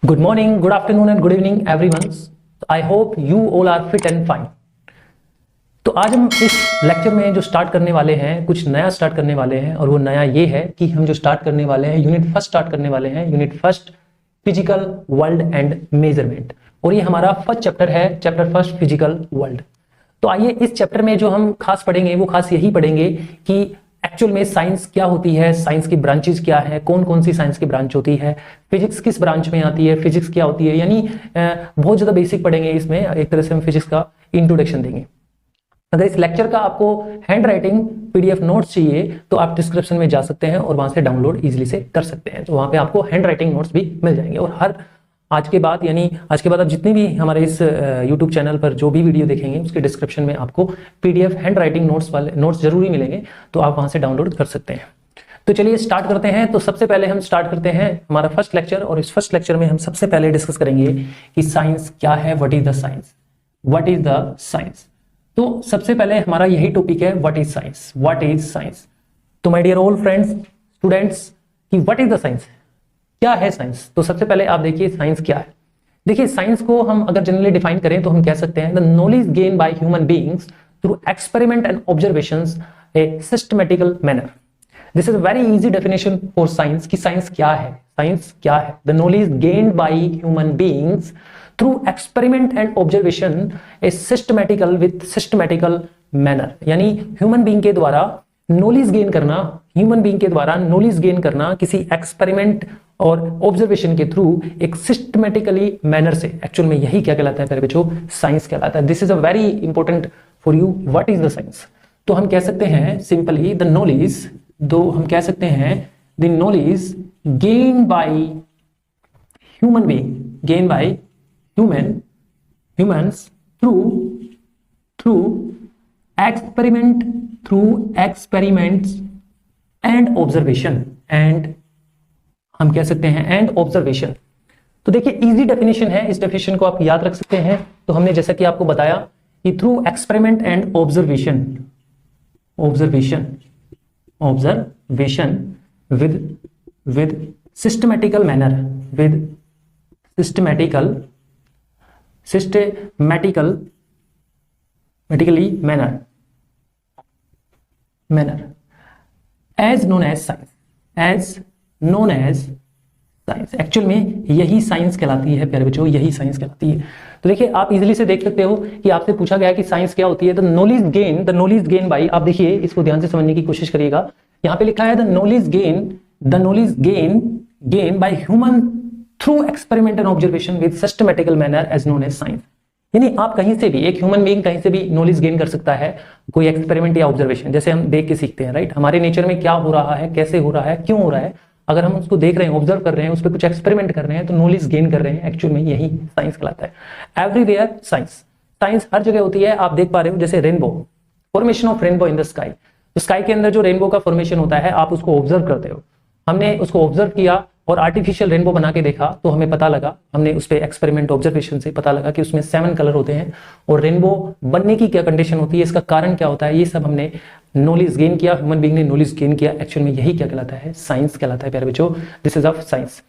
Good morning, good afternoon and good evening everyone. I hope you all are fit and fine. तो आज हम इस lecture में जो स्टार्ट करने वाले हैं, कुछ नया स्टार्ट करने वाले हैं और वो नया ये है कि हम जो स्टार्ट करने वाले हैं यूनिट फर्स्ट स्टार्ट करने वाले हैं। Unit first physical world and measurement, और ये हमारा फर्स्ट चैप्टर है, चैप्टर फर्स्ट फिजिकल वर्ल्ड। तो आइए इस चैप्टर में जो हम खास पढ़ेंगे वो खास यही पढ़ेंगे कि एक्चुअल में साइंस क्या होती है, साइंस की ब्रांचेस क्या है, कौन कौन सी साइंस की ब्रांच होती है, फिजिक्स किस ब्रांच में आती है, फिजिक्स क्या होती है, यानी बहुत ज्यादा बेसिक पढ़ेंगे इसमें। एक तरह से हम फिजिक्स का इंट्रोडक्शन देंगे। अगर इस लेक्चर का आपको हैंड राइटिंग पीडीएफ नोट्स चाहिए तो आप डिस्क्रिप्शन में जा सकते हैं और वहां से डाउनलोड इजीली से कर सकते हैं। तो वहां पे आपको हैंड राइटिंग नोट्स भी मिल जाएंगे। और हर आज के बाद आप जितनी भी हमारे इस YouTube चैनल पर जो भी वीडियो देखेंगे उसके डिस्क्रिप्शन में आपको पीडीएफ हैंड राइटिंग नोट्स वाले नोट्स जरूरी मिलेंगे, तो आप वहां से डाउनलोड कर सकते हैं। तो चलिए स्टार्ट करते हैं। तो सबसे पहले हम स्टार्ट करते हैं हमारा फर्स्ट लेक्चर, और इस फर्स्ट लेक्चर में हम सबसे पहले डिस्कस करेंगे कि साइंस क्या है, what is the science, what is the science. तो सबसे पहले हमारा यही टॉपिक है, what is science, what is science. तो my dear all friends students कि व्हाट इज द साइंस, क्या है साइंस। तो सबसे पहले आप देखिए साइंस क्या है। देखिए साइंस को हम अगर जनरली डिफाइन करें तो हम कह सकते हैं the knowledge gain by human beings through experiment and observations A systematical manner. This is a very easy definition for science कि साइंस क्या है। साइंस क्या है? The knowledge gained by human beings through experiment and observation A systematical with systematical manner, यानी human being के द्वारा knowledge gain करना, human being के द्वारा नॉलेज गेन करना किसी एक्सपेरिमेंट और ऑब्जर्वेशन के थ्रू एक सिस्टमैटिकली मैनर से। एक्चुअल में यही क्या कहलाता है मेरे बच्चों, साइंस कहलाता है। This is a very important for you, what is the science. तो हम कह सकते हैं सिंपली द नॉलेज, हम कह सकते हैं the knowledge gain by human being, gain by humans through experiments and observation, and हम कह सकते हैं एंड ऑब्जर्वेशन। तो देखिए इजी डेफिनेशन है, इस डेफिनेशन को आप याद रख सकते हैं। तो हमने जैसा कि आपको बताया कि through experiment and observation with systematical manner, systematically manner as known as science. Actual में यही साइंस कहलाती है प्यारे बच्चों, यही साइंस कहलाती है। तो देखिए आप इजीली से देख सकते हो कि आपसे पूछा गया कि साइंस क्या होती है। द नॉलेज गेन बाय, आप देखिए इसको ध्यान से समझने की कोशिश करिएगा। यहां पे लिखा है the knowledge gain by human through experiment and observation with systematical manner as known as science. यानी आप कहीं से भी, एक ह्यूमन बीइंग कहीं से भी नॉलेज गेन कर सकता है, कोई एक्सपेरिमेंट या ऑब्जर्वेशन, जैसे हम देख के सीखते हैं, राइट। हमारे नेचर में क्या हो रहा है, कैसे हो रहा है, क्यों हो रहा है, अगर हम उसको देख रहे हैं, ऑब्जर्व कर रहे हैं, उस पर कुछ एक्सपेरिमेंट कर रहे हैं तो नॉलेज गेन कर रहे हैं। एक्चुअल में यही साइंस कहलाता है। एवरीवेयर साइंस हर जगह होती है। आप देख पा रहे हो जैसे rainbow, formation of rainbow in the sky. तो स्काई के अंदर जो रेनबो का फॉर्मेशन होता है आप उसको ऑब्जर्व करते हो। हमने उसको ऑब्जर्व किया और आर्टिफिशियल रेनबो बना के देखा तो हमें पता लगा, हमने उस पर एक्सपेरिमेंट ऑब्जर्वेशन से पता लगा कि उसमें 7 कलर होते हैं। और रेनबो बनने की क्या कंडीशन होती है, इसका कारण क्या होता है, ये सब हमने नॉलेज गेन किया, ह्यूमन बीइंग ने नॉलेज गेन किया। एक्चुअल में यही क्या कहलाता है, साइंस कहलाता है प्यारे बच्चों। This is of science.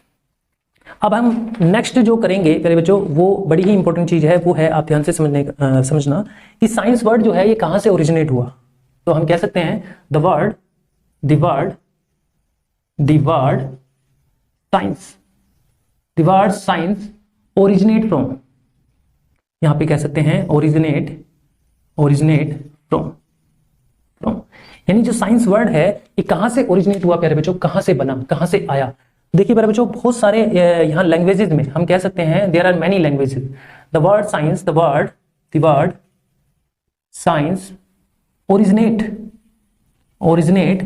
अब हम नेक्स्ट जो करेंगे प्यारे बच्चों वो बड़ी ही इंपॉर्टेंट चीज है, वो है आप ध्यान से समझना कि साइंस वर्ड जो है ये कहां से ओरिजिनेट हुआ। तो हम कह सकते हैं the word science originate from, यहां पे कह सकते हैं ओरिजिनेट फ्रॉम, यानी जो साइंस वर्ड है ये कहां से ओरिजिनेट हुआ प्यारे बच्चों, कहां से बना, कहां से आया। देखिए प्यारे बच्चों बहुत सारे यहां लैंग्वेजेस में हम कह सकते हैं there are many languages. The word science originate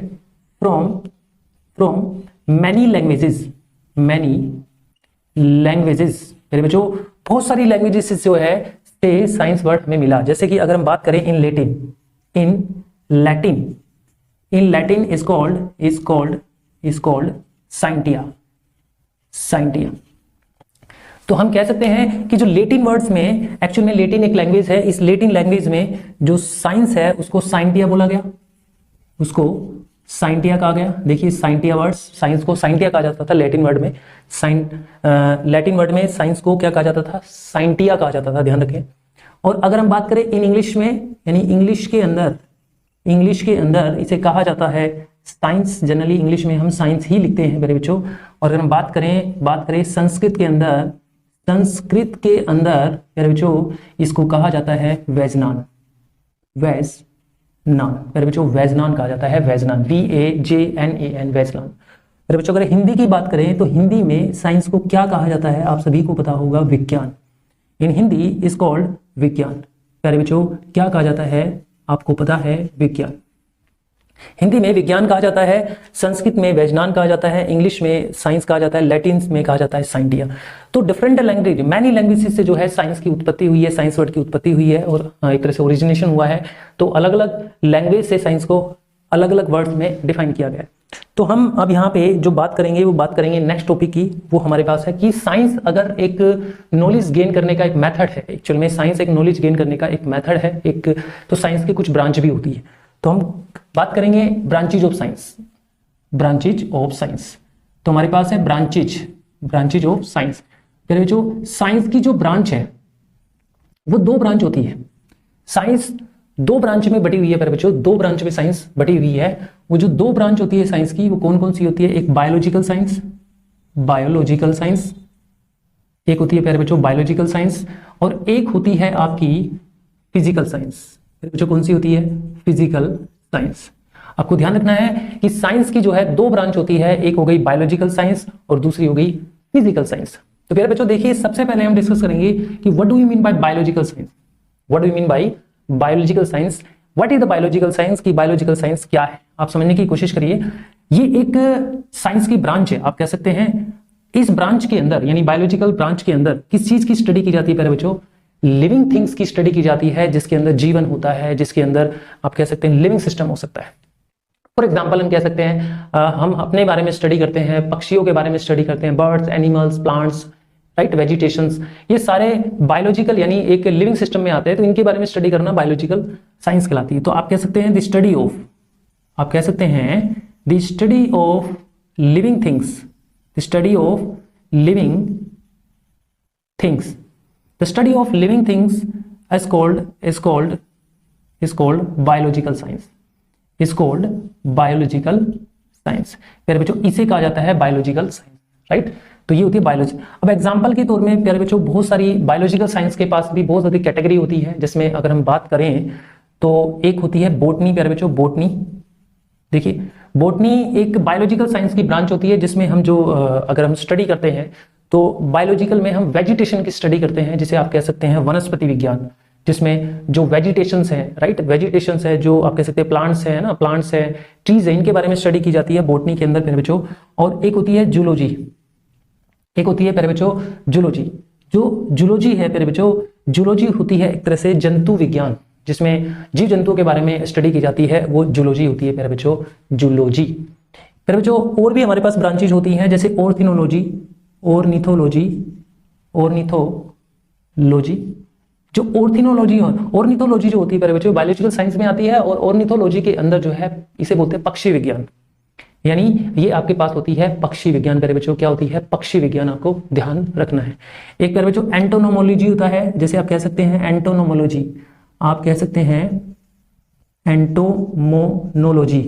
from many languages मेरे बच्चों बहुत सारी लैंग्वेजेस जो है से साइंस वर्ड हमें मिला। जैसे कि अगर हम बात करें in Latin is called scientia. तो हम कह सकते हैं कि जो लेटिन वर्ड्स में, एक्चुअल में लेटिन एक लैंग्वेज है, इस लेटिन लैंग्वेज में जो साइंस है उसको साइंटिया बोला गया, उसको साइंटिया कहा गया। देखिए साइंटिया वर्ड्स, साइंस को साइंटिया कहा जाता था लैटिन वर्ड में। लैटिन वर्ड में साइंस को क्या कहा जाता था? साइंटिया कहा जाता था, ध्यान रखें। और अगर हम बात करें इन इंग्लिश में, यानी इंग्लिश के अंदर इसे कहा जाता है साइंस। जनरली इंग्लिश में हम साइंस ही लिखते हैं मेरे बच्चों। और अगर हम बात करें संस्कृत के अंदर मेरे बच्चों इसको कहा जाता है वैजनान। मेरे बच्चों वैजनान कहा जाता है, वैजनान, VAJNAN, वैजनान। मेरे बच्चों अगर हिंदी की बात करें तो हिंदी में साइंस को क्या कहा जाता है? आप सभी को पता होगा, विज्ञान। इन हिंदी इज कॉल्ड विज्ञान। प्यारे बच्चों क्या कहा जाता है? आपको पता है, विज्ञान। हिंदी में विज्ञान कहा जाता है, संस्कृत में वैजनान कहा जाता है, इंग्लिश में साइंस कहा जाता है, लैटिन में कहा जाता है साइंटिया। तो डिफरेंट लैंग्वेज, मैनी लैंग्वेजेस से जो है साइंस की उत्पत्ति हुई है, साइंस वर्ड की उत्पत्ति हुई है और एक तरह से ओरिजिनेशन हुआ है। तो अलग अलग लैंग्वेज से साइंस को अलग अलग वर्ड्स में डिफाइन किया गया है। तो हम अब यहाँ पे जो बात करेंगे वो बात करेंगे नेक्स्ट टॉपिक की। वो हमारे पास है कि साइंस अगर एक नॉलेज गेन करने का एक मेथड है, एक्चुअल में साइंस एक नॉलेज गेन करने का एक मेथड है, एक तो साइंस की कुछ ब्रांच भी होती है। तो हम बात करेंगे ब्रांचेज ऑफ साइंस। तो हमारे पास है ब्रांचेज ऑफ साइंस। फिर जो साइंस की जो ब्रांच है वो दो ब्रांच होती है। साइंस दो ब्रांच में बटी हुई है मेरे बच्चों, दो ब्रांच में साइंस बटी हुई है। वो जो दो ब्रांच होती है साइंस की, वो कौन कौन सी होती है? एक बायोलॉजिकल साइंस, एक होती है प्यारे बच्चों बायोलॉजिकल साइंस, और एक होती है आपकी फिजिकल साइंस। बच्चों कौन सी होती है? Physical science. आपको ध्यान रखना है कि साइंस की जो है दो ब्रांच होती है, एक हो गई बायोलॉजिकल साइंस और दूसरी हो गई फिजिकल साइंस। तो प्यारे बच्चों देखिए, सबसे पहले हम डिस्कस करेंगे कि what do you mean by biological science. What do you mean by biological science? What is the biological science? की बायोलॉजिकल साइंस क्या है, आप समझने की कोशिश करिए। ये एक साइंस की ब्रांच है, आप कह सकते हैं। इस ब्रांच के अंदर यानी बायोलॉजिकल ब्रांच के अंदर किस चीज की स्टडी की जाती है प्यारे बच्चों? लिविंग थिंग्स की स्टडी की जाती है, जिसके अंदर जीवन होता है, जिसके अंदर आप कह सकते हैं लिविंग सिस्टम हो सकता है। फॉर एग्जाम्पल हम कह सकते हैं हम अपने बारे में स्टडी करते हैं, पक्षियों के बारे में स्टडी करते हैं, birds, animals, plants, right, vegetations, ये सारे बायोलॉजिकल यानी एक लिविंग सिस्टम में आते हैं। तो इनके बारे में स्टडी करना बायोलॉजिकल साइंस कहलाती है। तो आप कह सकते हैं the study of living things, the study of living things, the study of living things is called biological science, प्यारे बच्चों इसे कहा जाता है बायोलॉजिकल साइंस, राइट। तो ये होती है बायोलॉजी। अब एग्जांपल के तौर में प्यारे बच्चों बहुत सारी बायोलॉजिकल साइंस के पास भी बहुत सारी कैटेगरी होती है, जिसमें अगर हम बात करें तो एक होती है बॉटनी। प्यारे बच्चों बॉटनी, देखिए बॉटनी एक बायोलॉजिकल साइंस की ब्रांच होती है, जिसमें हम जो अगर हम स्टडी करते हैं तो बायोलॉजिकल में हम वेजिटेशन की स्टडी करते हैं, जिसे आप कह सकते हैं वनस्पति विज्ञान, जिसमें जो वेजिटेशंस है, राइट, वेजिटेशंस है, जो आप कह सकते हैं प्लांट्स है ना, प्लांट्स है, ट्रीज है, इनके बारे में स्टडी की जाती है बॉटनी के अंदर प्यारे बच्चों। और एक होती है जूलॉजी, एक होती है प्यारे बच्चों जूलॉजी। जो जूलॉजी है प्यारे बच्चों, जूलॉजी होती है एक तरह से जंतु विज्ञान, जिसमें जीव जंतुओं के बारे में स्टडी की जाती है, वो जूलॉजी होती है प्यारे बच्चों, जूलॉजी। प्यारे बच्चों और भी हमारे पास ब्रांचेज होती हैं, जैसे ऑर्निथोलॉजी, जो ऑर्निथोलॉजी जो होती है प्यारे बच्चों बायोलॉजिकल साइंस में आती है। और ऑर्निथोलॉजी के अंदर जो है इसे बोलते हैं पक्षी विज्ञान, यानी ये आपके पास होती है पक्षी विज्ञान प्यारे बच्चों। क्या होती है? पक्षी विज्ञान, आपको ध्यान रखना है। एक प्यारे बच्चों एंटोनोमोलॉजी होता है, जैसे आप कह सकते हैं एंटोनोमोलॉजी, आप कह सकते हैं एंटोमोनोलॉजी।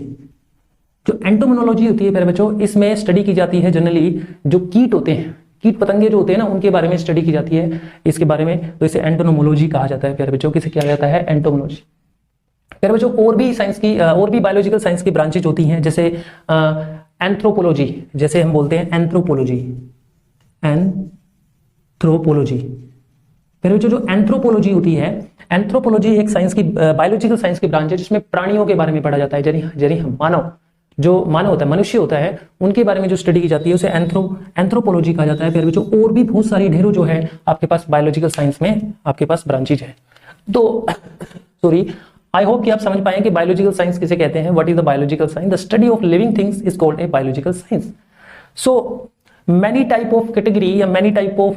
जो एंटोमोनोलॉजी होती है प्यारे बच्चों, इसमें स्टडी की जाती है जनरली जो कीट होते हैं, कीट पतंगे जो होते हैं ना, उनके बारे में स्टडी की जाती है इसके बारे में। तो इसे एंटोनोमोलॉजी कहा जाता है प्यारे बच्चों। किसे कहा जाता है? एंटोमोलॉजी। प्यारे बच्चों और भी साइंस की और भी बायोलॉजिकल साइंस की ब्रांचेज होती हैं, जैसे एंथ्रोपोलॉजी, जैसे हम बोलते हैं एंथ्रोपोलॉजी। प्यारे बच्चों जो एंथ्रोपोलॉजी होती है, एंथ्रोपोलॉजी एक साइंस की बायोलॉजिकल साइंस की ब्रांच है, जिसमें प्राणियों के बारे में पढ़ा जाता है, यानी हम मानव होता है, मनुष्य होता है, उनके बारे में जो स्टडी की जाती है उसे एंथ्रोपोलॉजी कहा जाता है प्यारे बच्चों। और भी बहुत सारी ढेरों जो है आपके पास बायोलॉजिकल साइंस में आपके पास ब्रांचेज है। तो सॉरी, आई होप कि आप समझ पाए कि बायोलॉजिकल साइंस किसे कहते हैं। What is the biological science? The study of living things is called a biological science. So many type of category या मैनी टाइप ऑफ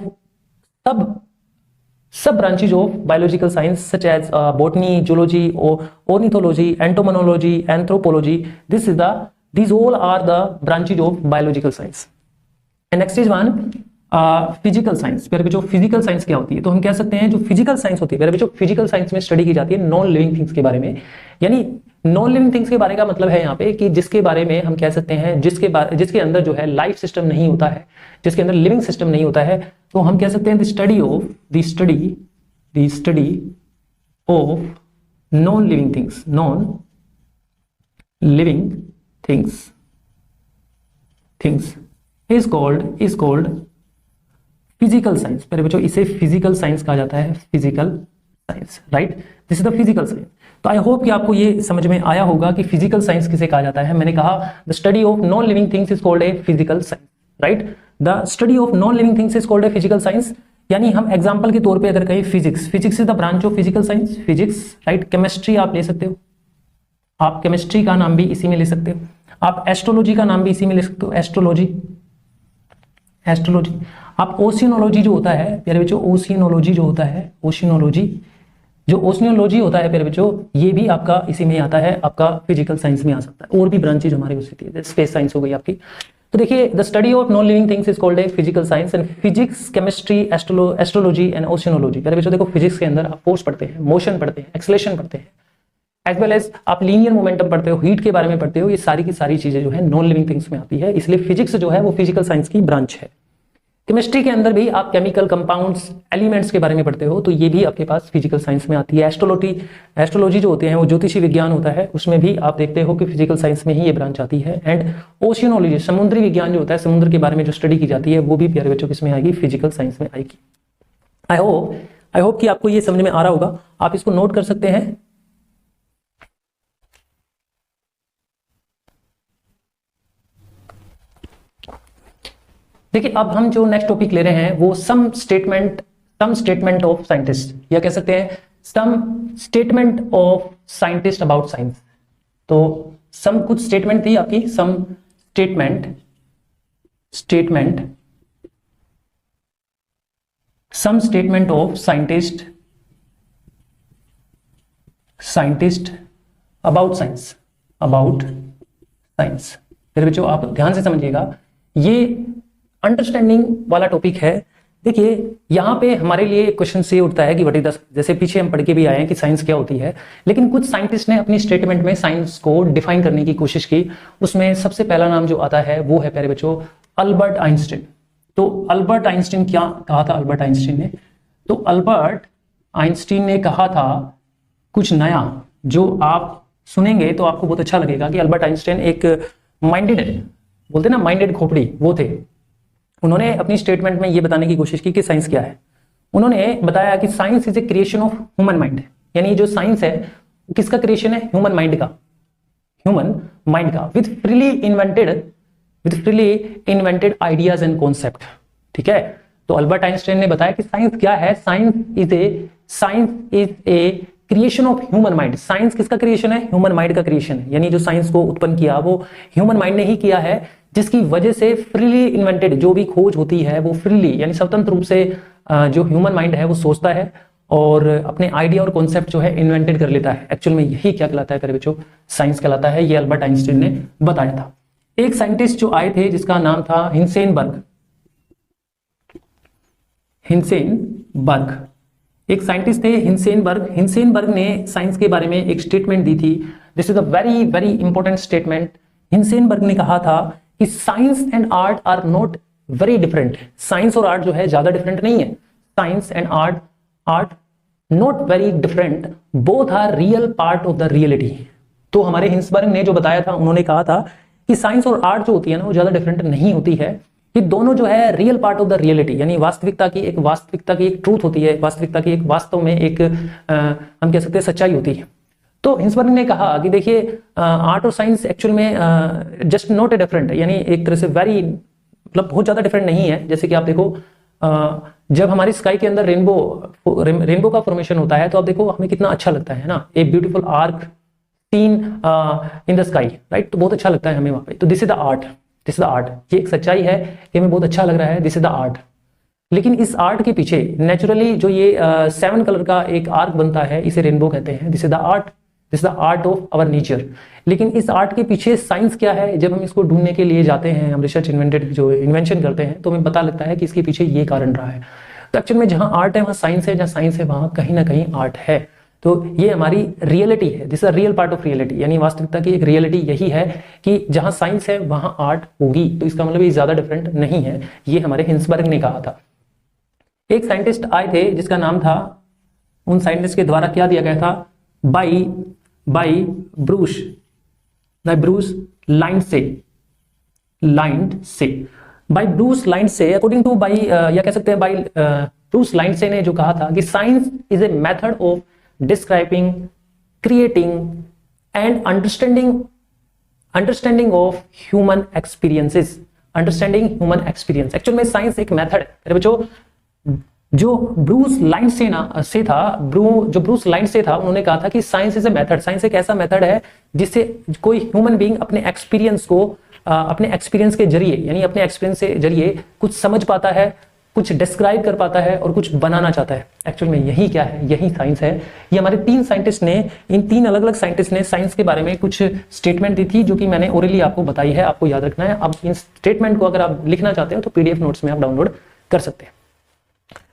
सब branches of biological science such as botany, zoology, ornithology, entomology, anthropology. This is the These all are the branches of biological science. And next is one physical science. प्यारे बच्चों physical science क्या होती है? तो हम कह सकते हैं जो फिजिकल साइंस होती है प्यारे बच्चों, फिजिकल साइंस में स्टडी की जाती है नॉन लिविंग थिंग्स के बारे में। यानी नॉन लिविंग थिंग्स के बारे का मतलब है यहाँ पे कि जिसके बारे में हम कह सकते हैं जिसके अंदर जो है लाइफ सिस्टम नहीं होता है, जिसके अंदर लिविंग सिस्टम नहीं होता है, तो हम कह सकते हैं the study of non living things, non living things is called physical science. प्यारे बच्चों इसे फिजिकल साइंस कहा जाता है, physical science, right. This is the physical science. तो आई होप कि आपको ये समझ में आया होगा कि फिजिकल साइंस किसे कहा जाता है। मैंने कहा the study of non living things is called a physical science, right. The study of non living things is called a physical science. यानी हम एग्जांपल के तौर पे अगर कहें physics is the branch of physical science, physics, right. Chemistry आप ले सकते हो, आप केमिस्ट्री का नाम भी इसी में ले सकते हो। आप एस्ट्रोलॉजी का नाम भी इसी में ले सकते हो, एस्ट्रोलॉजी। आप ओशियोनोलॉजी जो होता है प्यारे बच्चों, ओशियोनोलॉजी होता है प्यारे बच्चों, ये भी आपका इसी में आता है, आपका फिजिकल साइंस में आ सकता है। और भी ब्रांचेज हमारी उससे थी, स्पेस साइंस हो गई आपकी। तो देखिए the study of non living things is called a physical science. And physics, chemistry, astrology and oceanology. प्यारे बच्चों देखो फिजिक्स के अंदर आप फोर्स पढ़ते हैं, मोशन पढ़ते हैं, एक्सेलेरेशन पढ़ते हैं, एज वेल एज आप लीनियर मोमेंटम पढ़ते हो, हीट के बारे में पढ़ते हो। ये सारी की सारी चीजें जो है नॉन लिविंग थिंग्स में आती है, इसलिए फिजिक्स जो है वो फिजिकल साइंस की ब्रांच है। केमिस्ट्री के अंदर भी आप केमिकल कंपाउंड्स, एलिमेंट्स के बारे में पढ़ते हो, तो ये भी आपके पास फिजिकल साइंस में आती है। एस्ट्रोलॉजी जो होते हैं वो ज्योतिषी विज्ञान होता है, उसमें भी आप देखते हो कि फिजिकल साइंस में ही ये ब्रांच आती है। एंड ओशियोनोलॉजी, समुद्री विज्ञान जो होता है, समुद्र के बारे में जो स्टडी की जाती है, वो भी प्यारे बच्चों किसमें आएगी? फिजिकल साइंस में आएगी। आई होप कि आपको ये समझ में आ रहा होगा। आप इसको नोट कर सकते हैं। देखिए अब हम जो नेक्स्ट टॉपिक ले रहे हैं वो सम स्टेटमेंट ऑफ साइंटिस्ट, या कह सकते हैं some statement of scientist about science. तो सम कुछ स्टेटमेंट थी आपकी, some statement of scientist about science. मेरे बच्चों आप ध्यान से समझिएगा, ये अंडरस्टैंडिंग वाला टॉपिक है। देखिए यहाँ पे हमारे लिए क्वेश्चन से उठता है कि व्हाट इज द, जैसे पीछे हम पढ़ के भी आए हैं कि साइंस क्या होती है, लेकिन कुछ साइंटिस्ट ने अपनी स्टेटमेंट में साइंस को डिफाइन करने की कोशिश की। उसमें सबसे पहला नाम जो आता है वो है प्यारे बच्चों अल्बर्ट आइंस्टीन। तो अल्बर्ट आइंस्टीन क्या कहा था? अल्बर्ट आइंस्टीन ने कहा था कुछ नया, जो आप सुनेंगे तो आपको बहुत अच्छा लगेगा कि अल्बर्ट आइंस्टीन एक माइंडेड, बोलते ना माइंडेड खोपड़ी, वो थे। उन्होंने अपनी स्टेटमेंट में ये बताने की कोशिश की कि साइंस क्या है। उन्होंने बताया कि science is a creation of human mind. यानी जो साइंस है वो किसका क्रिएशन है? ह्यूमन माइंड का, with freely invented ideas and concept. ठीक है, तो अल्बर्ट आइंस्टाइन ने बताया कि साइंस क्या है? Science is a creation of human mind. Science किसका क्रिएशन है? ह्यूमन माइंड का क्रिएशन है। यानी जो साइंस को उत्पन्न किया वो ह्यूमन माइंड ने ही किया है, जिसकी वजह से फ्रीली इन्वेंटेड जो भी खोज होती है वो फ्रीली यानी स्वतंत्र रूप से जो ह्यूमन माइंड है वो सोचता है और अपने आइडिया और कॉन्सेप्ट जो है इन्वेंटेड कर लेता है। एक्चुअल में यही क्या कहलाता है प्यारे बच्चों? साइंस कहलाता है। ये अल्बर्ट आइंस्टीन ने बताया था। एक साइंटिस्ट जो आए थे जिसका नाम था हिंसेनबर्ग। एक साइंटिस्ट थे हिंसेनबर्ग ने साइंस के बारे में एक स्टेटमेंट दी थी। This is a very very important statement. Heisenberg ने कहा था कि science and art are not very different. Science और आर्ट जो है ज्यादा डिफरेंट नहीं है। Science and art not very different, both are real part of the reality. तो हमारे हिंसेनबर्ग ने जो बताया था, उन्होंने कहा था कि साइंस और आर्ट जो होती है ना वो ज्यादा डिफरेंट नहीं होती है, कि दोनों जो है real part of the reality, यानी वास्तविकता की एक ट्रूथ होती है, वास्तविकता की एक वास्तव में एक हम कह सकते हैं सच्चाई होती है। तो हिंसेनबर्ग ने कहा कि देखिए आर्ट और साइंस एक्चुअल में जस्ट नॉट ए डिफरेंट, यानी एक तरह से वेरी मतलब बहुत ज्यादा डिफरेंट नहीं है। जैसे कि आप देखो जब हमारी स्काई के अंदर रेनबो का फॉर्मेशन होता है तो आप देखो हमें कितना अच्छा लगता है ना, a beautiful arc seen in the sky, right. तो बहुत अच्छा लगता है हमें वहां पे। तो दिस इज द आर्ट, ये एक सच्चाई है कि हमें बहुत अच्छा लग रहा है, दिस इज द आर्ट। लेकिन इस आर्ट के पीछे नेचुरली जो ये 7 कलर का एक आर्क बनता है, इसे रेनबो कहते हैं। This is the this is the art of our nature. लेकिन इस आर्ट के पीछे साइंस क्या है, जब हम इसको ढूंढने के लिए जाते हैं, हम रिसर्च इन्वेंशन करते हैं, तो हमें पता लगता है कि इसके पीछे ये कारण रहा है। तो एक्चुअल में जहां आर्ट है वहां साइंस है, जहां साइंस है वहां कहीं ना कहीं आर्ट है। तो ये हमारी रियलिटी है, this is real part of reality, यानी वास्तविकता की एक रियलिटी यही है कि जहां साइंस है वहां आर्ट होगी। तो इसका मतलब ये ज्यादा डिफरेंट नहीं है, ये हमारे हिंसबर्ग ने कहा था। एक साइंटिस्ट आए थे जिसका नाम था, उन साइंटिस्ट के द्वारा क्या दिया गया था, बाई ब्रूस लाइंडसे अकॉर्डिंग टू या कह सकते हैं बाई ब्रूस लाइंडसे ने जो कहा था कि science is a method of describing, creating and understanding of human experiences. Understanding human experience, actual में साइंस एक मेथड है मेरे बच्चों। जो ब्रूस लाइंडसे था उन्होंने कहा था कि science is a method, science एक ऐसा मेथड है जिससे कोई ह्यूमन बीइंग अपने एक्सपीरियंस को अपने एक्सपीरियंस के जरिए, यानी अपने एक्सपीरियंस के जरिए कुछ समझ पाता है, कुछ डिस्क्राइब कर पाता है और कुछ बनाना चाहता है। एक्चुअल में यही क्या है, यही साइंस है। ये हमारे तीन साइंटिस्ट ने, इन तीन अलग अलग साइंटिस्ट ने साइंस के बारे में कुछ स्टेटमेंट दी थी जो कि मैंने ओरली आपको बताई है, आपको याद रखना है। अब इन स्टेटमेंट को अगर आप लिखना चाहते हो तो पीडीएफ नोट्स में आप डाउनलोड कर सकते हैं।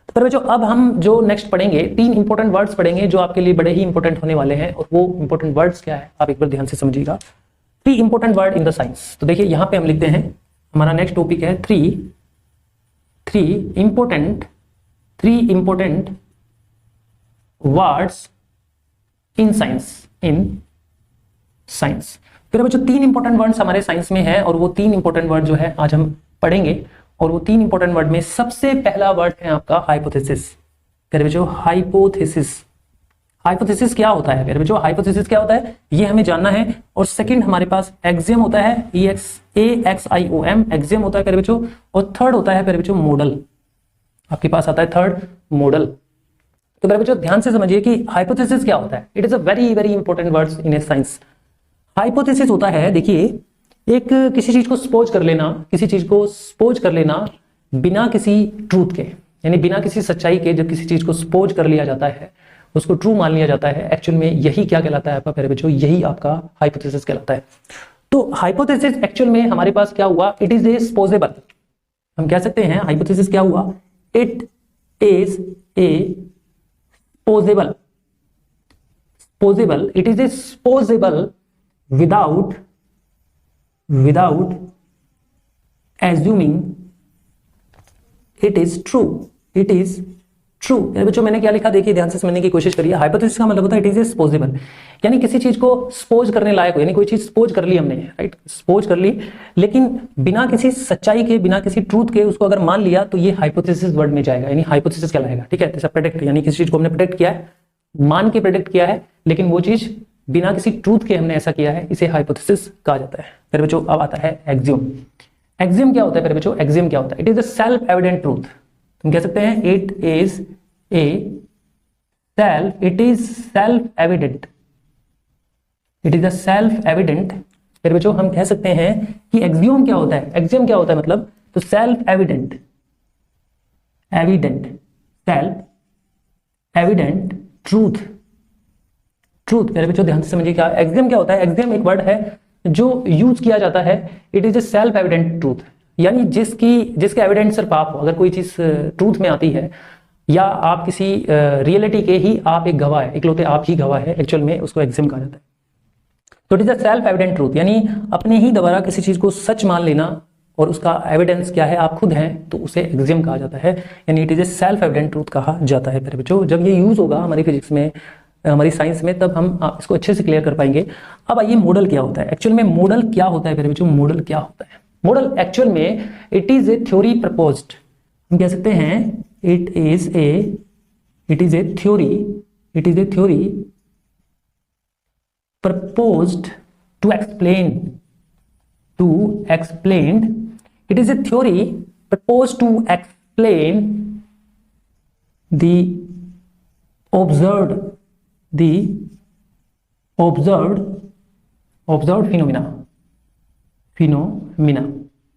तो पर बच्चों अब हम जो नेक्स्ट पढ़ेंगे, तीन इंपॉर्टेंट वर्ड्स पढ़ेंगे जो आपके लिए बड़े ही इंपॉर्टेंट होने वाले हैं। और वो इंपॉर्टेंट वर्ड्स क्या है आप एक बार ध्यान से समझिएगा। 3 important word in the science. तो देखिए यहां पे हम लिखते हैं, हमारा नेक्स्ट टॉपिक है three important words in science. फिर बच्चों 3 इंपॉर्टेंट वर्ड्स हमारे साइंस में है और वो 3 इंपॉर्टेंट वर्ड जो है आज हम पढ़ेंगे। और वो 3 इंपॉर्टेंट वर्ड में सबसे पहला वर्ड है आपका हाइपोथेसिस। प्यारे बच्चों हाइपोथेसिस क्या होता है, प्यारे बच्चों हाइपोथेसिस क्या होता है ये हमें जानना है। और सेकंड हमारे पास एक्सियम होता है, EXAXIOM एक्सियम होता है प्यारे बच्चों। और थर्ड होता है प्यारे बच्चों मॉडल, आपके पास आता है थर्ड मॉडल। तो प्यारे बच्चों ध्यान से समझिए कि हाइपोथेसिस क्या होता है। It is a very very important word in A science. Hypothesis होता है, देखिए एक किसी चीज को सपोज कर लेना बिना किसी ट्रूथ के, यानी बिना किसी सच्चाई के जब किसी चीज को सपोज कर लिया जाता है, उसको ट्रू मान लिया जाता है। एक्चुअल में यही क्या कहलाता है आपका प्यारे बच्चों, यही आपका हाइपोथेसिस कहलाता है। तो हाइपोथेसिस एक्चुअल में हमारे पास क्या हुआ, इट इज ए सपोजेबल, हम कह सकते हैं हाइपोथेसिस क्या हुआ, it is a supposable, it is a supposable without assuming it is true। मेरे बच्चों मैंने क्या लिखा, देखिए ध्यान से समझने की कोशिश करिए। हाइपोथेसिस का मतलब होता है इट इज ए सपोजेबल, यानी किसी चीज को सपोज करने लायक हो, यानी कोई चीज सपोज कर ली हमने, राइट, सपोज कर ली, लेकिन बिना किसी सच्चाई के, बिना किसी ट्रूथ के उसको अगर मान लिया तो ये हाइपोथेसिस वर्ड में जाएगा, यानी हाइपोथेसिस कहलाएगा। ठीक है, जैसा प्रेडिक्ट, यानी किसी चीज को हमने प्रेडिक्ट किया है, मान के प्रेडिक्ट किया है, लेकिन वो चीज बिना किसी ट्रूथ के हमने ऐसा किया है, इसे हाइपोथेसिस कहा जाता है। मेरे बच्चों अब आता है एक्सियम। एक्सियम क्या होता है मेरे बच्चों, एक्सियम क्या होता है, it is a self evident truth. हम कह सकते हैं इट इज सेल्फ एविडेंट। मेरे बच्चों हम कह सकते हैं कि एक्सियम क्या होता है, एक्सियम क्या होता है मतलब, तो सेल्फ एविडेंट ट्रूथ। मेरे बच्चों ध्यान से समझिए क्या एक्सियम क्या होता है। एक्सियम एक वर्ड है जो यूज किया जाता है, it is A self evident truth, यानी जिसके एविडेंस सिर्फ आप हो। अगर कोई चीज ट्रूथ में आती है या आप किसी रियलिटी के ही आप एक गवाह है, इकलौते आप ही गवाह है, एक्चुअल में उसको एक्सियम कहा जाता है। तो it is a self evident truth, यानी अपने ही द्वारा किसी चीज को सच मान लेना और उसका एविडेंस क्या है, आप खुद हैं, तो उसे एक्सियम कहा जाता है, यानी it is A self evident truth कहा जाता है। मेरे बच्चों जब ये यूज होगा हमारी फिजिक्स में, हमारी साइंस में, तब हम इसको अच्छे से क्लियर कर पाएंगे। अब आइए मॉडल क्या होता है। एक्चुअल में मॉडल क्या होता है मेरे बच्चों, मॉडल क्या होता है। मॉडल एक्चुअल में it is a theory proposed, हम कह सकते हैं it is a theory proposed to explain, it is a theory proposed to explain the observed phenomena।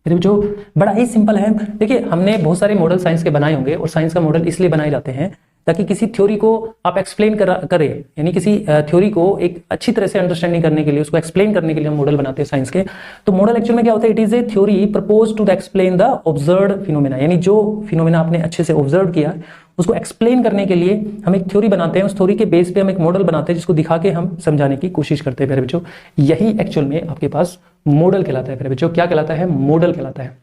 मेरे बच्चों बड़ा ही सिंपल है। देखिए हमने बहुत सारे मॉडल साइंस के बनाए होंगे, और साइंस का मॉडल इसलिए बनाए जाते हैं ताकि किसी थ्योरी को आप एक्सप्लेन करें, यानी किसी थ्योरी को एक अच्छी तरह से अंडरस्टैंडिंग करने के लिए, उसको एक्सप्लेन करने के लिए हम मॉडल बनाते हैं साइंस के। तो मॉडल एक्चुअल में क्या होता है, it is a theory propose to explain the observed phenomena, यानी जो फिनोमेना आपने अच्छे से ऑब्जर्व किया उसको एक्सप्लेन करने के लिए हम एक थ्योरी बनाते हैं, उस थ्योरी के बेस पे हम एक मॉडल बनाते हैं जिसको दिखा के हम समझाने की कोशिश करते हैं प्यारे बच्चों। यही एक्चुअल में आपके पास मॉडल कहलाता है प्यारे बच्चों। क्या कहलाता है? मॉडल कहलाता है।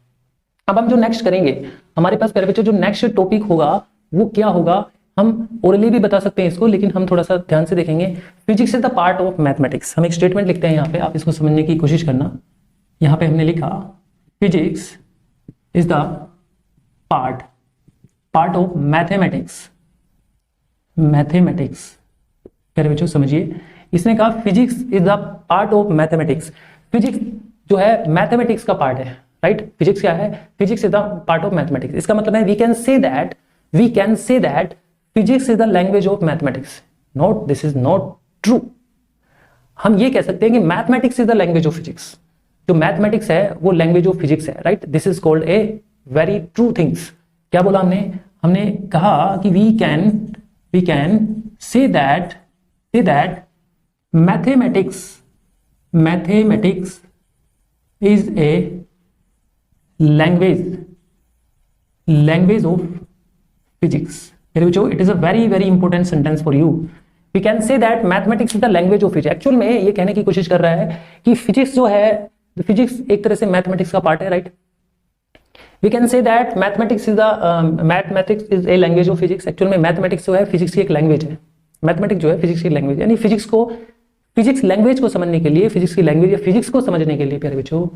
अब हम जो नेक्स्ट करेंगे, हमारे पास प्यारे बच्चों जो नेक्स्ट टॉपिक होगा वो क्या होगा, हम ओरली भी बता सकते हैं इसको, लेकिन हम थोड़ा सा ध्यान से देखेंगे। Physics is the part of mathematics. हम एक स्टेटमेंट लिखते हैं यहाँ पे, आप इसको समझने की कोशिश करना। यहाँ पे हमने लिखा physics is the part of mathematics. Mathematics प्यारे बच्चों समझिए, इसने कहा physics is the part of mathematics. Physics जो है मैथमेटिक्स का पार्ट है, राइट? फिजिक्स क्या है? Physics is the part of mathematics. इसका मतलब है we can say that physics is the language of mathematics. Note, this is not true. हम ये कह सकते हैं कि mathematics is the language of physics. जो मैथमेटिक्स है वो लैंग्वेज ऑफ फिजिक्स है, right? This is called a very true things. क्या बोला हमने कहा कि we can say that mathematics is a language of physics. मेरे बच्चों, it is a very very important sentence for you. We can say that mathematics is the language of physics. Actual में ये कहने की कोशिश कर रहा है कि फिजिक्स जो है, फिजिक्स एक तरह से मैथमेटिक्स का पार्ट है, right? We can say that mathematics is a language of physics. Actual में मैथमेटिक्स जो है फिजिक्स की एक लैंग्वेज है। मैथमेटिक्स जो है फिजिक्स की लैंग्वेज, यानी फिजिक्स लैंग्वेज को समझने के लिए, फिजिक्स की लैंग्वेज या फिजिक्स को समझने के लिए प्यारे बच्चों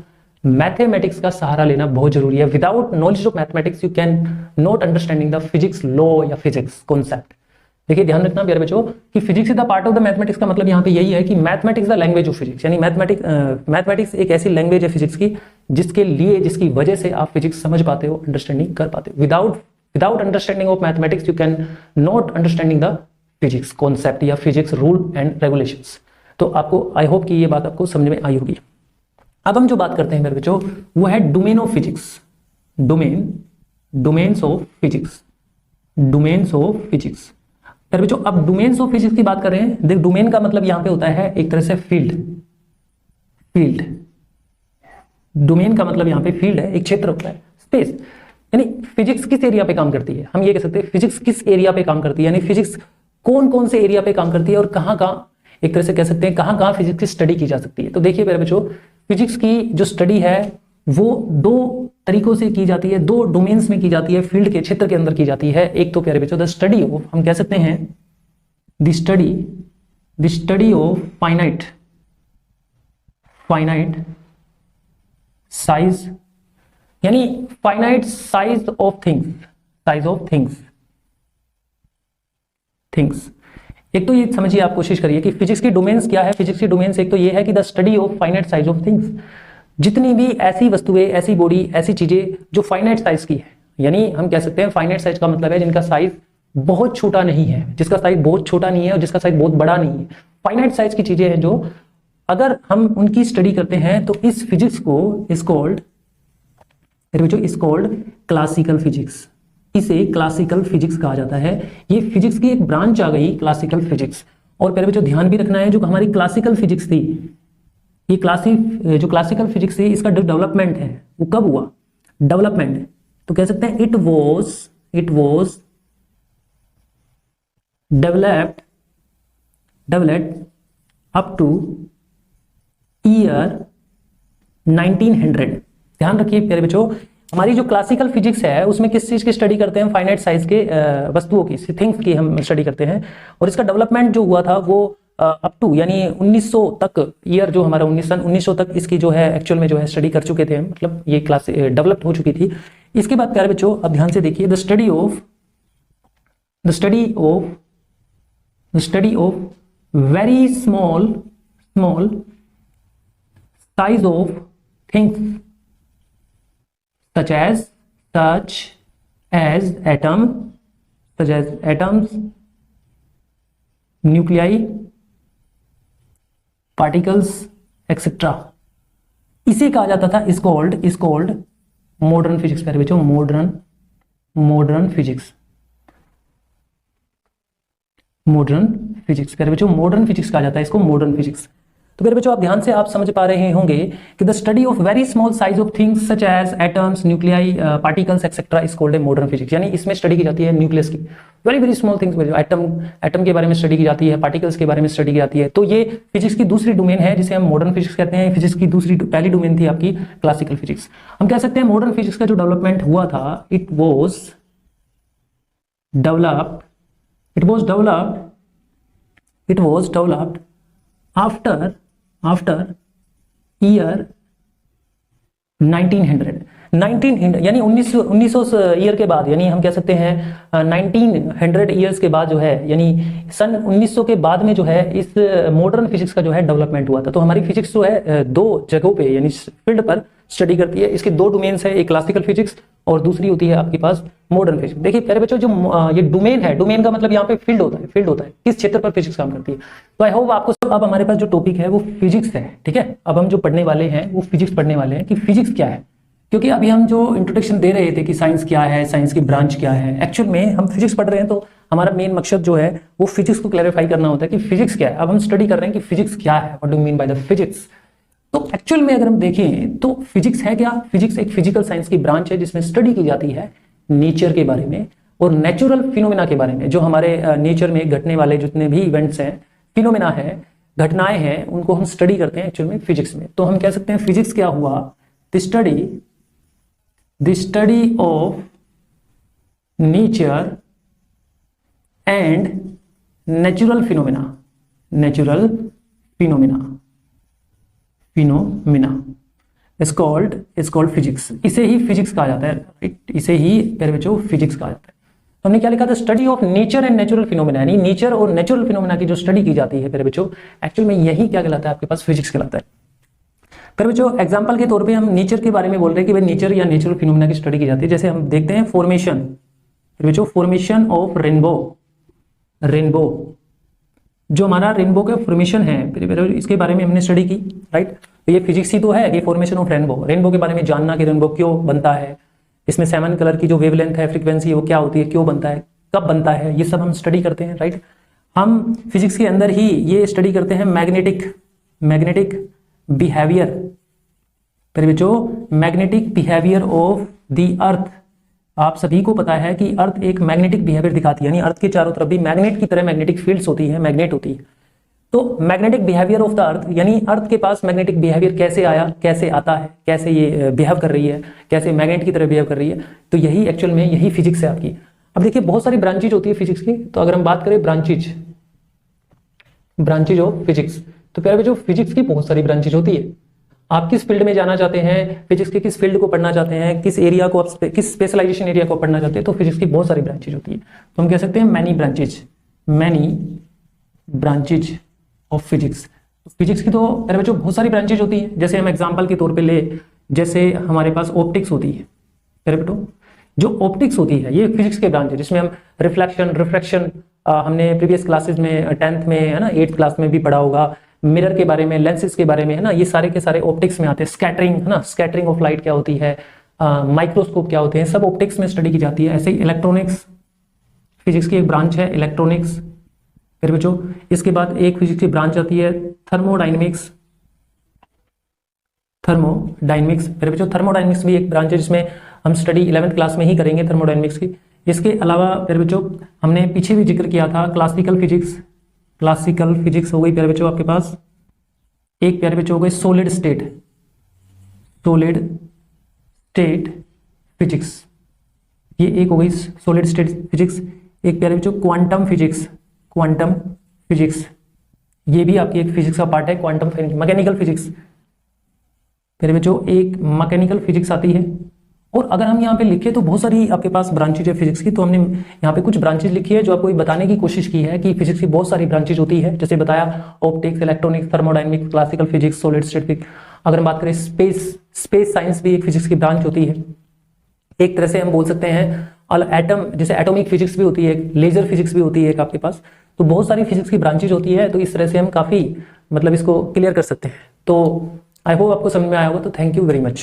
मैथमेटिक्स का सहारा लेना बहुत जरूरी है। Without knowledge of mathematics you can not understanding the physics law या फिजिक्स कॉन्सेप्ट। देखिए ध्यान रखना प्यारे बच्चों कि physics is the part of the mathematics का मतलब यहाँ पे यही है कि mathematics the language of physics, यानी मैथमेटिक्स एक ऐसी लैंग्वेज है फिजिक्स की जिसकी वजह से आप फिजिक्स समझ पाते हो, अंडरस्टैंडिंग कर पाते हो। Without understanding of mathematics you can not understanding the physics concept या फिजिक्स रूल एंड रेगुलेशंस। तो आपको, आई होप कि ये बात आपको समझ में आई होगी। अब हम जो बात करते हैं मेरे बच्चों वो है domain of physics. Domains of physics मेरे बच्चों, अब डोमेन्स ऑफ फिजिक्स की बात कर रहे हैं। देख, डोमेन का मतलब यहां पे होता है एक तरह से फील्ड। डोमेन का मतलब यहां पे फील्ड है, एक क्षेत्र होता है, स्पेस। यानी फिजिक्स किस एरिया पे काम करती है, हम ये कह सकते हैं फिजिक्स किस एरिया पे काम करती है, यानी फिजिक्स कौन कौन से एरिया पे काम करती है और कहां एक तरह से कह सकते हैं कहां फिजिक्स की स्टडी की जा सकती है। तो देखिए मेरे बच्चों, फिजिक्स की जो स्टडी है वो दो तरीकों से की जाती है, दो डोमेन्स में की जाती है, फील्ड के क्षेत्र के अंदर की जाती है। एक तो प्यारे बच्चों द स्टडी ऑफ, हम कह सकते हैं the study of finite size, यानी फाइनाइट साइज ऑफ थिंग्स। एक तो ये समझिए, आप कोशिश करिए कि फिजिक्स की डोमेन्स क्या है। फिजिक्स की डोमेन्स एक तो ये है कि the study of finite size of things, जितनी भी ऐसी वस्तुएं, ऐसी बॉडी, ऐसी चीजें जो फाइनाइट साइज की है, यानी हम कह सकते हैं फाइनाइट साइज का मतलब है जिनका साइज बहुत छोटा नहीं है, जिसका साइज बहुत छोटा नहीं है और जिसका साइज बहुत बड़ा नहीं है। फाइनाइट साइज की चीजें हैं जो अगर हम उनकी स्टडी करते हैं तो इस फिजिक्स को इज कॉल्ड क्लासिकल फिजिक्स। इसे क्लासिकल फिजिक्स कहा जाता है। ये फिजिक्स की एक ब्रांच आ गई, क्लासिकल फिजिक्स। और पहले बच्चों ध्यान भी रखना है, जो हमारी क्लासिकल फिजिक्स थी, ये जो क्लासिकल फिजिक्स थी, इसका डेवलपमेंट है वो कब हुआ? डेवलपमेंट तो कह सकते हैं it was developed up two year 1900। ध्यान रखिए प्यारे बच्चों, हमारी जो क्लासिकल फिजिक्स है उसमें किस चीज की स्टडी करते हैं? फाइनाइट साइज के वस्तुओं की, थिंग्स की हम स्टडी करते हैं। और इसका डेवलपमेंट जो हुआ था वो अप टू, यानी 1900 तक, ईयर जो हमारा 1900 तक इसकी जो है एक्चुअल में जो है स्टडी कर चुके थे, मतलब ये क्लास डेवलप हो चुकी थी। इसके बाद प्यारे बच्चों अब ध्यान से देखिए, the study of very small size of things such as atoms, nuclei, particles, etc. इसे कहा जाता था इज कॉल्ड मॉडर्न फिजिक्स। प्यारे बच्चों, मॉडर्न फिजिक्स। Modern physics. प्यारे बच्चों मॉडर्न फिजिक्स कहा जाता है इसको, मॉडर्न फिजिक्स। तो प्यारे बच्चों आप ध्यान से आप समझ पा रहे होंगे कि the study of very small size of things such as atoms, nuclei, particles etcetera is called a modern physics. यानी इसमें स्टडी की जाती है न्यूक्लियस की, very very small things, atom के बारे में स्टडी की जाती है, पार्टिकल्स के बारे में स्टडी की जाती है। तो ये फिजिक्स की दूसरी डोमेन है जिसे हम मॉडर्न फिजिक्स कहते हैं। फिजिक्स की पहली डोमेन थी आपकी क्लासिकल फिजिक्स। हम कह सकते हैं मॉडर्न फिजिक्स का जो डेवलपमेंट हुआ था, it was developed after year 1900 यानी 1900 ईयर के बाद, यानी हम कह सकते हैं 1900 ईयर्स के बाद जो है, यानी सन 1900 के बाद में जो है इस मॉडर्न फिजिक्स का जो है डेवलपमेंट हुआ था। तो हमारी फिजिक्स जो है दो जगहों पे यानी फील्ड पर स्टडी करती है। इसके दो डोमेन्स है, एक क्लासिकल फिजिक्स और दूसरी होती है आपके पास मॉडर्न फिजिक्स। देखिए प्यारे बच्चों जो ये डोमेन है, डोमेन का मतलब यहाँ पे फील्ड होता है किस क्षेत्र पर फिजिक्स काम करती है। तो आई होप आपको सब, अब हमारे पास जो टॉपिक है वो फिजिक्स है, ठीक है। अब हम जो पढ़ने वाले हैं वो फिजिक्स पढ़ने वाले हैं कि फिजिक्स क्या है, क्योंकि अभी हम जो इंट्रोडक्शन दे रहे थे कि साइंस क्या है, साइंस की ब्रांच क्या है, एक्चुअल में हम फिजिक्स पढ़ रहे हैं तो हमारा मेन मकसद जो है वो फिजिक्स को क्लैरिफाई करना होता है कि फिजिक्स क्या है। अब हम स्टडी कर रहे हैं कि फिजिक्स क्या है, what do mean by the physics. तो एक्चुअल में अगर हम देखें तो फिजिक्स है क्या? फिजिक्स एक फिजिकल साइंस की ब्रांच है जिसमें स्टडी की जाती है नेचर के बारे में और नेचुरल फिनोमेना के बारे में। जो हमारे नेचर में घटने वाले जितने भी इवेंट्स हैं, फिनोमेना है, घटनाएं हैं, उनको हम स्टडी करते हैं एक्चुअल में फिजिक्स में। तो हम कह सकते हैं फिजिक्स क्या हुआ? The study of nature and natural phenomena is called physics. इसे ही फिजिक्स कहा जाता है, राइट? इसे ही प्यारे बच्चों फिजिक्स कहा जाता है। तो हमने क्या लिखा था? Study of nature and natural phenomena, यानी नेचर और नेचुरल फिनोमेना की जो स्टडी की जाती है प्यारे बच्चों, एक्चुअल में यही क्या कहलाता है? आपके पास फिजिक्स कहलाता है। प्यारे बच्चों एग्जांपल के तौर पे हम नेचर के बारे में बोल रहे हैं कि भाई नेचर या नेचुरल फिनोमेना की स्टडी की जाती है। जैसे हम देखते हैं फॉर्मेशन, प्यारे बच्चों फॉर्मेशन ऑफ रेनबो, जो हमारा रेनबो का फॉर्मेशन है इसके बारे में हमने स्टडी की, राइट? तो ये फिजिक्स ही तो है कि फॉर्मेशन ऑफ रेनबो के बारे में जानना कि रेनबो क्यों बनता है, इसमें 7 कलर की जो वेवलेंथ है, फ्रीक्वेंसी है, वो क्या होती है, क्यों बनता है, कब बनता है, ये सब हम स्टडी करते हैं, राइट? हम फिजिक्स के अंदर ही ये स्टडी करते हैं magnetic behaviour, magnetic behaviour of the earth. आप सभी को पता है कि अर्थ एक मैग्नेटिक बिहेवियर दिखाती है, यानी अर्थ के चारों तरफ भी मैग्नेट की तरह मैग्नेटिक फील्ड्स होती है, मैग्नेट होती है। तो magnetic behaviour of the earth, यानी अर्थ के पास मैग्नेटिक बिहेवियर कैसे आया, कैसे आता है, कैसे ये बिहेव कर रही है, कैसे मैग्नेट की तरह बिहेव कर रही है। तो यही एक्चुअल में यही फिजिक्स है आपकी। अब देखिए बहुत सारी ब्रांचेज होती है फिजिक्स की। तो अगर हम बात करें ब्रांचेज ऑफ फिजिक्स, तो प्यारे बच्चों फिजिक्स की बहुत सारी ब्रांचेज होती है। आप किस फील्ड में जाना चाहते हैं, फिजिक्स के किस फील्ड को पढ़ना चाहते हैं, किस एरिया को आप किस स्पेशलाइजेशन एरिया को पढ़ना चाहते हैं, तो फिजिक्स की बहुत सारी ब्रांचेज होती है। तो हम कह सकते हैं मैनी ब्रांचेज ऑफ फिजिक्स। तो फिजिक्स की तो मेरे बच्चों बहुत सारी ब्रांचेज होती हैं। जैसे हम एग्जांपल के तौर पे ले, जैसे हमारे पास ऑप्टिक्स होती है, मेरे बेटो जो ऑप्टिक्स होती है ये फिजिक्स के ब्रांच है, जिसमें हम रिफ्लेक्शन हमने प्रीवियस क्लासेस में 10th में है ना, 8th क्लास में भी पढ़ा होगा, मिरर के बारे में, लेंसेज के बारे में है ना, ये सारे के सारे ऑप्टिक्स में आते हैं। स्कैटरिंग है ना, स्कैटरिंग ऑफ लाइट क्या होती है, माइक्रोस्कोप क्या होते हैं, सब ऑप्टिक्स में स्टडी की जाती है। ऐसे ही इलेक्ट्रॉनिक्स फिजिक्स की एक ब्रांच है, इलेक्ट्रॉनिक्स। फिर बच्चों इसके बाद एक फिजिक्स की ब्रांच आती है थर्मोडाइनमिक्स। फिर बच्चों थर्मोडाइनमिक्स भी एक ब्रांच है जिसमें हम स्टडी 11th क्लास में ही करेंगे थर्मोडाइनमिक्स की। इसके अलावा फिर बच्चों हमने पीछे भी जिक्र किया था क्लासिकल फिजिक्स हो गई प्यारे बच्चों आपके पास। एक प्यारे बच्चों हो गई सॉलिड स्टेट फिजिक्स, ये एक हो गई सॉलिड स्टेट फिजिक्स। एक प्यारे बच्चों क्वांटम फिजिक्स, ये भी आपकी एक फिजिक्स का पार्ट है। क्वांटम मैकेनिकल फिजिक्स, प्यारे बच्चों एक मैकेनिकल फिजिक्स आती है। और अगर हम यहाँ पे लिखे तो बहुत सारी आपके पास ब्रांचेज है फिजिक्स की। तो हमने यहाँ पे कुछ ब्रांचेज लिखी है जो आपको बताने की कोशिश की है कि फिजिक्स की बहुत सारी ब्रांचेज होती है। जैसे बताया optics, electronics, thermodynamics, classical physics, solid state physics. अगर हम बात करें स्पेस साइंस भी एक फिजिक्स की ब्रांच होती है। एक तरह से हम बोल सकते हैं एटम, जैसे एटॉमिक फिजिक्स भी होती है, लेजर फिजिक्स भी होती है एक आपके पास। तो बहुत सारी फिजिक्स की ब्रांचेज होती है। तो इस तरह से हम काफी मतलब इसको क्लियर कर सकते हैं। तो आई होप आपको समझ में आया होगा। तो थैंक यू वेरी मच।